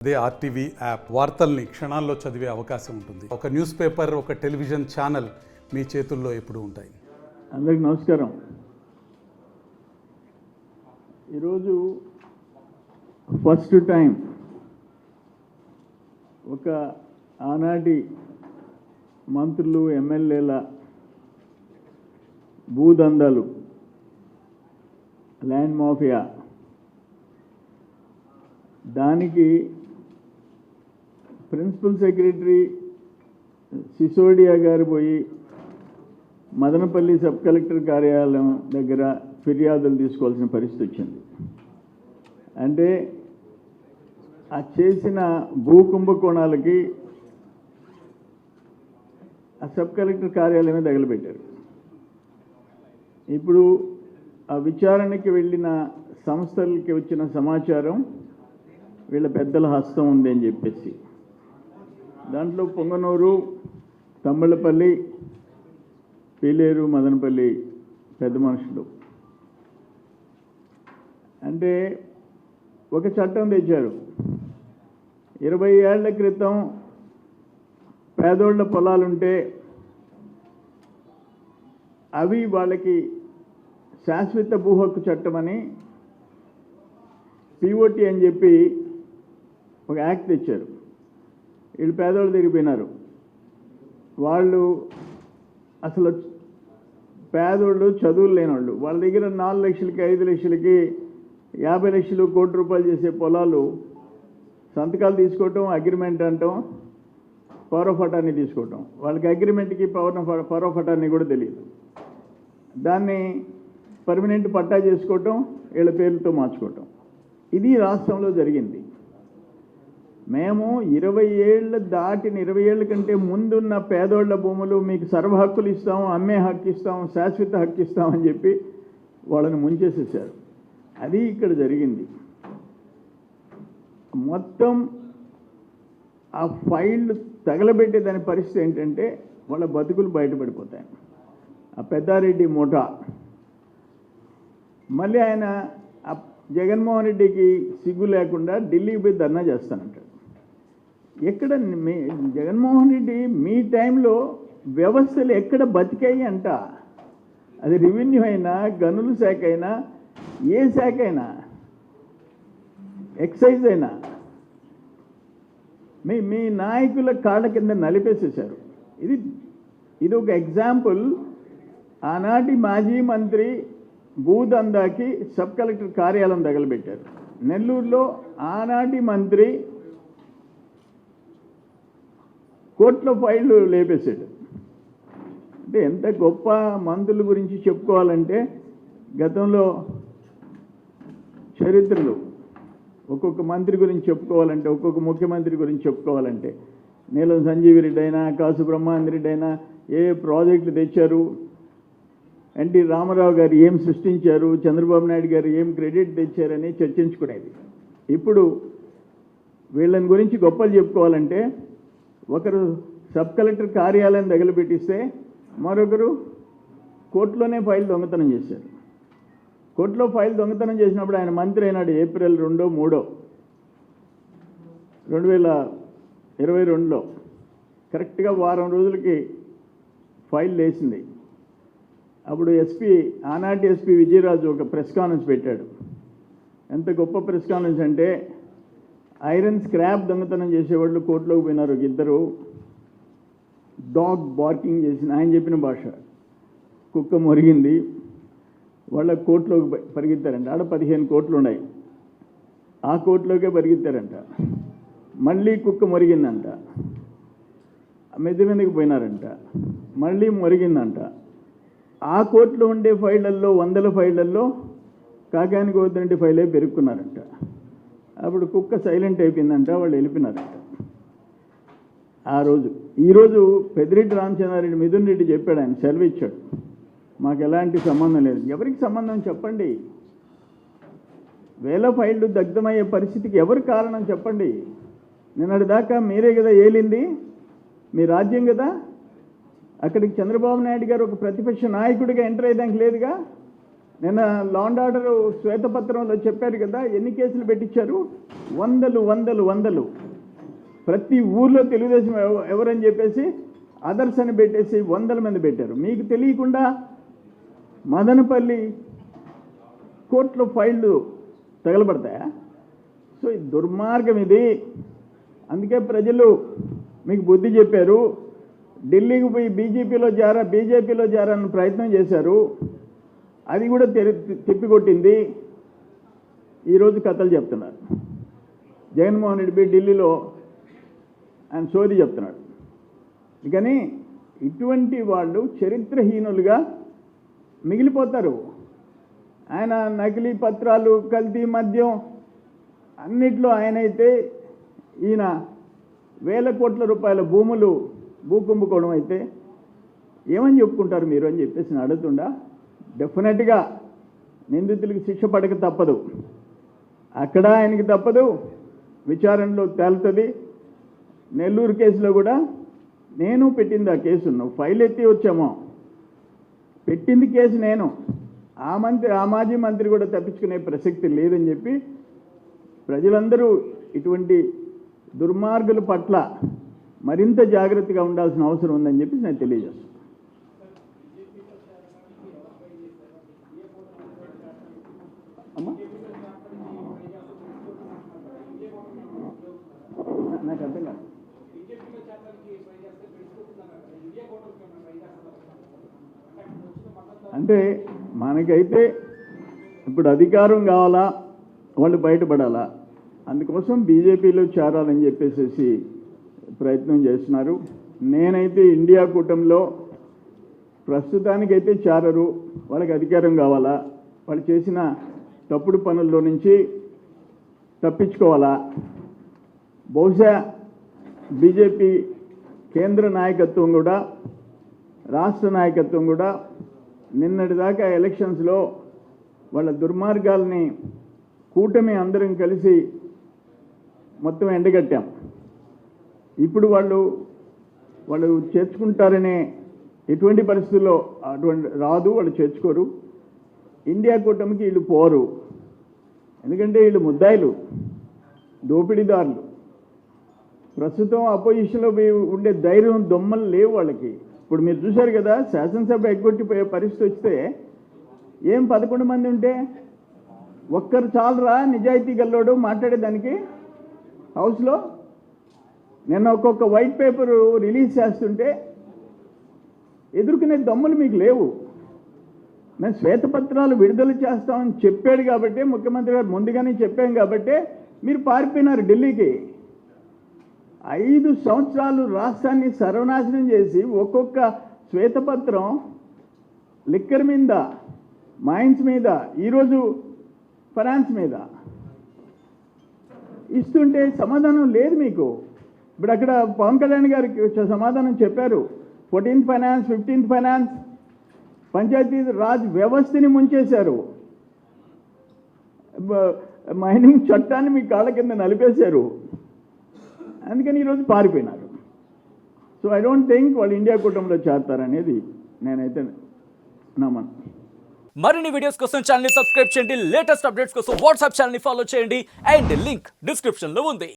అదే RTV app వార్తల్ని క్షణాల్లో చదివే అవకాశం ఉంటుంది. ఒక న్యూస్ పేపర్, ఒక టెలివిజన్ ఛానల్ మీ చేతుల్లో ఎప్పుడూ ఉంటాయి. అందరికీ నమస్కారం. ఈరోజు ఫస్ట్ టైం ఒక ఆనాటి మంత్రులు, ఎమ్మెల్యేల భూదందాలు, ల్యాండ్ మాఫియా, దానికి ప్రిన్సిపల్ సెక్రటరీ సిసోడియా గారు పోయి మదనపల్లి సబ్ కలెక్టర్ కార్యాలయం దగ్గర ఫిర్యాదులు తీసుకోవాల్సిన పరిస్థితి వచ్చింది. అంటే ఆ చేసిన భూ కుంభకోణాలకి ఆ సబ్ కలెక్టర్ కార్యాలయమే తగలబెట్టారు. ఇప్పుడు ఆ విచారణకి వెళ్ళిన సంస్థలకి వచ్చిన సమాచారం వీళ్ళ పెద్దల హస్తం ఉంది అని చెప్పేసి, దాంట్లో పొంగనూరు, తమ్మళ్ళపల్లి, పీలేరు, మదనపల్లి పెద్ద మనుషులు. అంటే ఒక చట్టం తెచ్చారు. 20 ఏళ్ల క్రితం పేదోళ్ల పొలాలుంటే అవి వాళ్ళకి శాశ్వత భూ హక్కు చట్టం అని, పిఓటి అని చెప్పి ఒక యాక్ట్ తెచ్చారు. వీళ్ళు పేదోళ్ళు తిరిగిపోయినారు. వాళ్ళు అసలు పేదోళ్ళు, చదువులు లేనివాళ్ళు, వాళ్ళ దగ్గర 4 లక్షలకి, 5 లక్షలకి, 50 లక్షలు, కోటి రూపాయలు చేసే పొలాలు సంతకాలు తీసుకోవటం, అగ్రిమెంట్ అంటాం, పవర్ ఆఫ్ అటార్నీ తీసుకోవటం. వాళ్ళకి అగ్రిమెంట్కి పవర్ ఆఫ్ అటార్నీ కూడా తెలియదు. దాన్ని పర్మనెంట్ పట్టా చేసుకోవటం, వీళ్ళ పేర్లతో మార్చుకోవటం. ఇది రాష్ట్రంలో జరిగింది. మేము 20 ఏళ్ళు దాటిన 20 ఏళ్ళ కంటే ముందున్న పేదోళ్ల భూములు మీకు సర్వ హక్కులు ఇస్తాం, అమ్మే హక్కు ఇస్తాం, శాశ్వత హక్కు ఇస్తామని చెప్పి వాళ్ళని ముంచేసేసారు. అది ఇక్కడ జరిగింది. మొత్తం ఆ ఫైళ్ళు తగలబెట్టే దాని పరిస్థితి ఏంటంటే వాళ్ళ బతుకులు బయటపడిపోతాయి. ఆ పెద్దారెడ్డి ముఠా మళ్ళీ ఆయన జగన్మోహన్ రెడ్డికి సిగ్గు లేకుండా ఢిల్లీకి పోయి ధర్నా చేస్తానంటాడు. ఎక్కడ జగన్మోహన్ రెడ్డి మీ టైంలో వ్యవస్థలు ఎక్కడ బతికాయి అంట. అది రెవెన్యూ అయినా, గనుల శాఖ అయినా, ఏ శాఖ అయినా, ఎక్సైజ్ అయినా, మీ నాయకుల కాళ్ళ కింద నలిపేసేశారు. ఇది ఒక ఎగ్జాంపుల్. ఆనాటి మాజీ మంత్రి భూదందాకి సబ్ కలెక్టర్ కార్యాలయం తగలబెట్టారు. నెల్లూరులో ఆనాటి మంత్రి కోర్టులో ఫైళ్ళు లేపేశాడు. అంటే ఎంత గొప్ప మంత్రుల గురించి చెప్పుకోవాలంటే, గతంలో చరిత్రలు ఒక్కొక్క మంత్రి గురించి చెప్పుకోవాలంటే, ఒక్కొక్క ముఖ్యమంత్రి గురించి చెప్పుకోవాలంటే, నీలం సంజీవి రెడ్డి అయినా, కాసు బ్రహ్మానందరెడ్డి అయినా ఏ ప్రాజెక్టులు తెచ్చారు, ఎన్టీ రామారావు గారు ఏం సృష్టించారు, చంద్రబాబు నాయుడు గారు ఏం క్రెడిట్ తెచ్చారని చర్చించుకునేది. ఇప్పుడు వీళ్ళని గురించి గొప్పలు చెప్పుకోవాలంటే, ఒకరు సబ్ కలెక్టర్ కార్యాలయం తగలబెట్టిస్తే మరొకరు కోర్టులోనే ఫైల్ దొంగతనం చేశారు. కోర్టులో ఫైల్ దొంగతనం చేసినప్పుడు ఆయన మంత్రి అయినాడు. ఏప్రిల్ 2, 3, 2022లో కరెక్ట్గా వారం రోజులకి ఫైల్ లేచింది. అప్పుడు ఆనాటి ఎస్పీ విజయరాజు ఒక ప్రెస్ కాన్ఫరెన్స్ పెట్టాడు. ఎంత గొప్ప ప్రెస్ కాన్ఫరెన్స్ అంటే, ఐరన్ స్క్రాప్ దొంగతనం చేసేవాళ్ళు కోర్టులోకి పోయినారు. ఇద్దరు డాగ్ బార్కింగ్ చేసింది, ఆయన చెప్పిన భాష, కుక్క మొరిగింది, వాళ్ళ కోర్టులోకి పరిగెత్తారంట. ఆడ 15 కోర్టులు ఉన్నాయి. ఆ కోర్టులోకే పరిగెత్తారంట. మళ్ళీ కుక్క మొరిగిందంట. మెద్ది మీదకి పోయినారంట. మళ్ళీ మొరిగిందంట. ఆ కోర్టులో ఉండే ఫైళ్ళల్లో, 100 ఫైళ్ళల్లో కాకానికి వద్దంటే ఫైలే పెరుక్కున్నారంట. అప్పుడు కుక్క సైలెంట్ అయిపోయిందంట. వాళ్ళు వెళ్ళిపోయినారంట ఆ రోజు. ఈరోజు పెద్దిరెడ్డి రామచంద్రారెడ్డి, మిథున్ రెడ్డి చెప్పాడు, ఆయన సెలవు ఇచ్చాడు, మాకు ఎలాంటి సంబంధం లేదు. ఎవరికి సంబంధం చెప్పండి? వేల ఫైళ్ళు దగ్ధమయ్యే పరిస్థితికి ఎవరు కారణం చెప్పండి? నిన్నటి దాకా మీరే కదా ఏలింది, మీ రాజ్యం కదా. అక్కడికి చంద్రబాబు నాయుడు గారు ఒక ప్రతిపక్ష నాయకుడిగా ఎంటర్ అయ్యేదానికి లేదుగా. నిన్న లా అండ్ ఆర్డర్ శ్వేతపత్రంలో చెప్పారు కదా, ఎన్ని కేసులు పెట్టించారు? వందలు. ప్రతి ఊర్లో తెలుగుదేశం ఎవరని చెప్పేసి అదర్స్ అని పెట్టేసి 100 మంది పెట్టారు. మీకు తెలియకుండా మదనపల్లి కోర్టులో ఫైళ్ళు తగలబడతాయా? సో ఈ దుర్మార్గం ఇది. అందుకే ప్రజలు మీకు బుద్ధి చెప్పారు. ఢిల్లీకి పోయి బీజేపీలో చేరాలని ప్రయత్నం చేశారు, అది కూడా తిప్పికొట్టింది. ఈరోజు కథలు చెప్తున్నారు. జగన్మోహన్ రెడ్డి ఢిల్లీలో ఆయన సోది చెప్తున్నాడు. కానీ ఇటువంటి వాళ్ళు చరిత్రహీనులుగా మిగిలిపోతారు. ఆయన నకిలీ పత్రాలు, కల్తీ మద్యం అన్నిట్లో ఆయనైతే, ఈయన వేల కోట్ల రూపాయల భూ కుంభకోణం అయితే ఏమని చెప్పుకుంటారు మీరు అని చెప్పేసి నేను అడుగుతుండా. డెఫినెట్గా నిందితులకు శిక్ష పడక తప్పదు, అక్కడ ఆయనకి తప్పదు, విచారణలో తేలుతుంది. నెల్లూరు కేసులో కూడా నేను పెట్టింది ఆ కేసును, ఫైల్ ఎత్తి వచ్చామో, పెట్టింది కేసు నేను. ఆ మాజీ మంత్రి కూడా తప్పించుకునే ప్రసక్తి లేదని చెప్పి ప్రజలందరూ ఇటువంటి దుర్మార్గుల పట్ల మరింత జాగ్రత్తగా ఉండాల్సిన అవసరం ఉందని చెప్పి నేను తెలియజేస్తాను. అమ్మా నాకు అర్థం కాదు. అంటే మనకైతే ఇప్పుడు అధికారం కావాలా, వాళ్ళు బయటపడాలా, అందుకోసం బీజేపీలో చేరాలని చెప్పేసి ప్రయత్నం చేస్తున్నారు. నేనైతే ఇండియా కూటమిలో ప్రస్తుతానికైతే చేరరు. వాళ్ళకి అధికారం కావాలా, వాళ్ళు చేసిన తప్పుడు పనుల్లో నుంచి తప్పించుకోవాలా. బహుశా బీజేపీ కేంద్ర నాయకత్వం కూడా, రాష్ట్ర నాయకత్వం కూడా నిన్నటిదాకా ఎలక్షన్స్లో వాళ్ళ దుర్మార్గాల్ని కూటమి అందరం కలిసి మొత్తం ఎండగట్టాం. ఇప్పుడు వాళ్ళు చేర్చుకుంటారనే ఎటువంటి పరిస్థితుల్లో అటువంటి రాదు, వాళ్ళు చేర్చుకోరు. ఇండియా కూటమికి వీళ్ళు పోరు, ఎందుకంటే వీళ్ళు ముద్దాయిలు, దోపిడీదారులు. ప్రస్తుతం అపోజిషన్లో ఉండే ధైర్యం దొమ్మలు లేవు వాళ్ళకి. ఇప్పుడు మీరు చూశారు కదా, శాసనసభ ఎగ్గొట్టిపోయే పరిస్థితి వస్తే 11 మంది ఉంటే ఒక్కరు చాలరా నిజాయితీ గల్లోడు మాట్లాడేదానికి హౌస్లో? నిన్న ఒక్కొక్క వైట్ పేపరు రిలీజ్ చేస్తుంటే ఎదుర్కొనే దమ్ములు మీకు లేవు. మేము శ్వేతపత్రాలు విడుదల చేస్తామని చెప్పాడు కాబట్టి, ముఖ్యమంత్రి గారు ముందుగానే చెప్పాం కాబట్టి మీరు పారిపోయినారు ఢిల్లీకి. 5 సంవత్సరాలు రాష్ట్రాన్ని సర్వనాశనం చేసి ఒక్కొక్క శ్వేతపత్రం లిక్కర్ మీద, మైన్స్ మీద, ఈరోజు ఫైనాన్స్ మీద ఇస్తుంటే సమాధానం లేదు మీకు. ఇప్పుడు అక్కడ పవన్ కళ్యాణ్ గారికి సమాధానం చెప్పారు. 14th finance, 15th finance, panchayat Raj వ్యవస్థని ముంచేశారు. మైనింగ్ చట్టాన్ని మీ కాళ్ళ కింద నలిపేశారు. అందుకని ఈరోజు పారిపోయినారు. సో ఐ డోంట్ థింక్ వాళ్ళు ఇండియా కూటమిలో చేరతారనేది నేనైతే నమ్మను. మరిన్ని వీడియోస్ కోసం ఛానల్ ని సబ్స్క్రైబ్ చేయండి, లేటెస్ట్ అప్డేట్స్ కోసం వాట్సాప్ ఛానల్ ని ఫాలో చేయండి, అండ్ లింక్ డిస్క్రిప్షన్ లో ఉంది.